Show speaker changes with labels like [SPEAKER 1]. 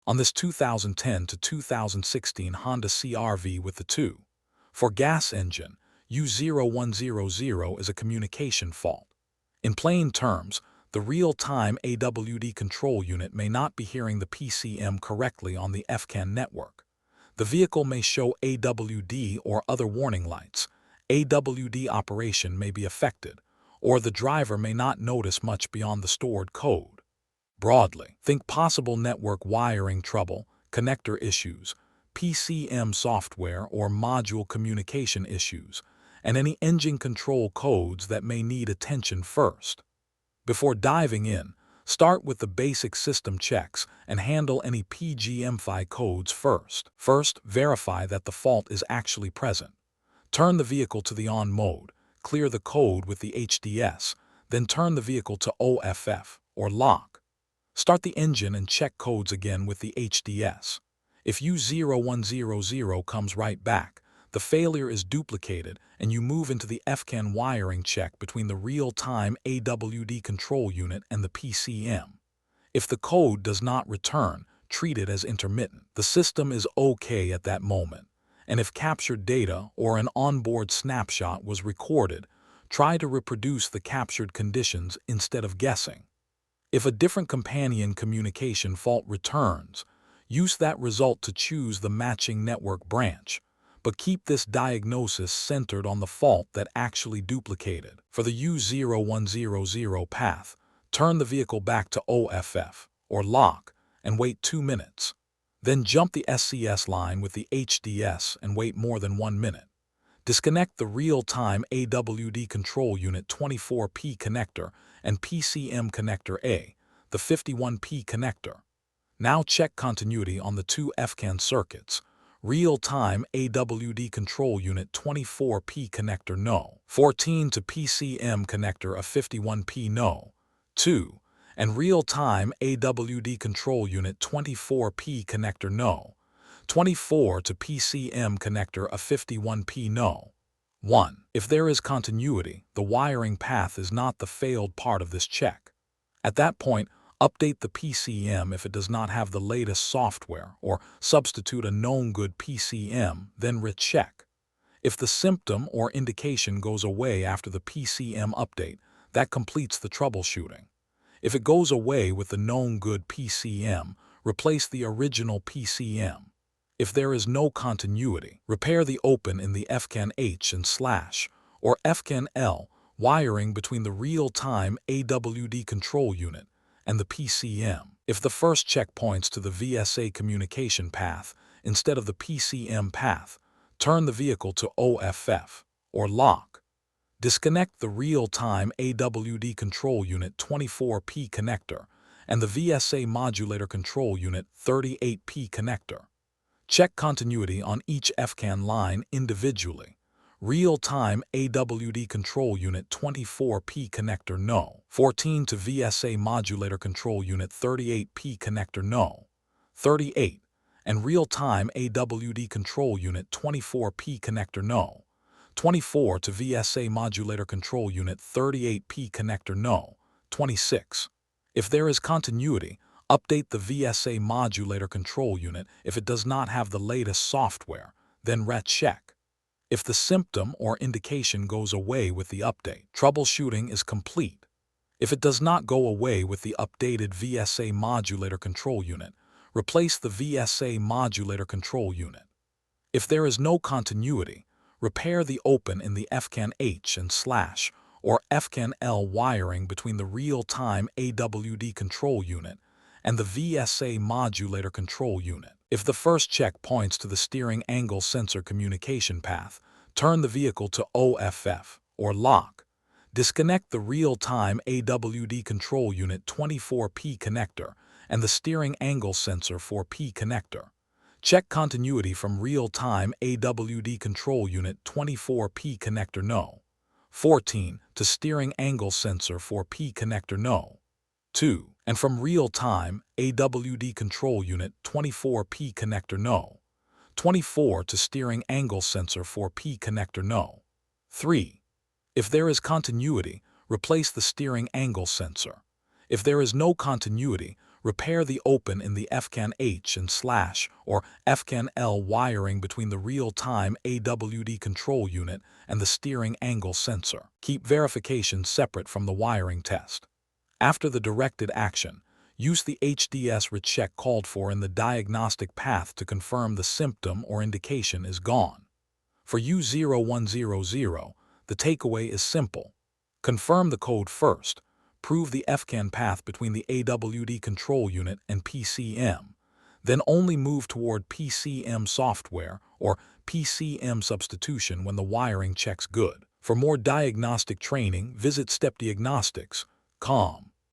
[SPEAKER 1] on this 2010 to 2016 Honda CR-V with the 2. For gas engine, U0100 is a communication fault. In plain terms, the real-time AWD control unit may not be hearing the PCM correctly on the FCAN network. The vehicle may show AWD or other warning lights. AWD operation may be affected, or the driver may not notice much beyond the stored code. Broadly, think possible network wiring trouble, connector issues, PCM software or module communication issues, and any engine control codes that may need attention first. Before diving in, start with the basic system checks and handle any PGM-FI codes first. First, verify that the fault is actually present. Turn the vehicle to the on mode, clear the code with the HDS, then turn the vehicle to OFF, or lock. Start the engine and check codes again with the HDS. If U0100 comes right back, the failure is duplicated and you move into the FCAN wiring check between the real-time AWD control unit and the PCM. If the code does not return, treat it as intermittent. The system is okay at that moment, and if captured data or an onboard snapshot was recorded, try to reproduce the captured conditions instead of guessing. If a different companion communication fault returns, use that result to choose the matching network branch, but keep this diagnosis centered on the fault that actually duplicated. For the U0100 path, turn the vehicle back to OFF, or lock, and wait 2 minutes. Then jump the SCS line with the HDS and wait more than 1 minute. Disconnect the real-time AWD control unit 24P connector and PCM connector A, the 51P connector. Now check continuity on the 2 FCAN circuits. Real-time AWD control unit 24P connector no. 14 to PCM connector of 51P no. 2. And real-time AWD control unit 24P connector no. 24 to PCM connector of 51P no. 1. If there is continuity, the wiring path is not the failed part of this check. At that point, update the PCM if it does not have the latest software, or substitute a known good PCM, then recheck. If the symptom or indication goes away after the PCM update, that completes the troubleshooting. If it goes away with the known good PCM, replace the original PCM. If there is no continuity, repair the open in the FCAN H and / or FCAN L wiring between the real-time AWD control unit and the PCM. If the first check points to the VSA communication path instead of the PCM path, turn the vehicle to OFF, or lock. Disconnect the real-time AWD control unit 24P connector and the VSA modulator control unit 38P connector. Check continuity on each FCAN line individually. Real-time AWD control unit 24P connector no. 14 to VSA modulator control unit 38P connector no. 38. And real-time AWD control unit 24P connector no. 24 to VSA modulator control unit 38P connector no. 26. If there is continuity, update the VSA modulator control unit if it does not have the latest software, then recheck. If the symptom or indication goes away with the update, troubleshooting is complete. If it does not go away with the updated VSA modulator control unit, replace the VSA modulator control unit. If there is no continuity, repair the open in the FCAN H and / or FCAN L wiring between the real-time AWD control unit and the VSA modulator control unit. If the first check points to the steering angle sensor communication path, turn the vehicle to OFF, or lock. Disconnect the real-time AWD control unit 24P connector and the steering angle sensor 4P connector. Check continuity from real-time AWD control unit 24P connector no. 14 to steering angle sensor 4P connector no. 2. And from real-time AWD control unit 24P connector no. 24 to steering angle sensor 4P connector no. 3. If there is continuity, replace the steering angle sensor. If there is no continuity, Repair the open in the FCAN H and slash or FCAN L wiring between the real-time AWD control unit and the steering angle sensor. Keep verification separate from the wiring test. After the directed action, use the HDS recheck called for in the diagnostic path to confirm the symptom or indication is gone. For U0100, the takeaway is simple. Confirm the code first. Prove the FCAN path between the AWD control unit and PCM. Then only move toward PCM software or PCM substitution when the wiring checks good. For more diagnostic training, visit stepdiagnostics.com.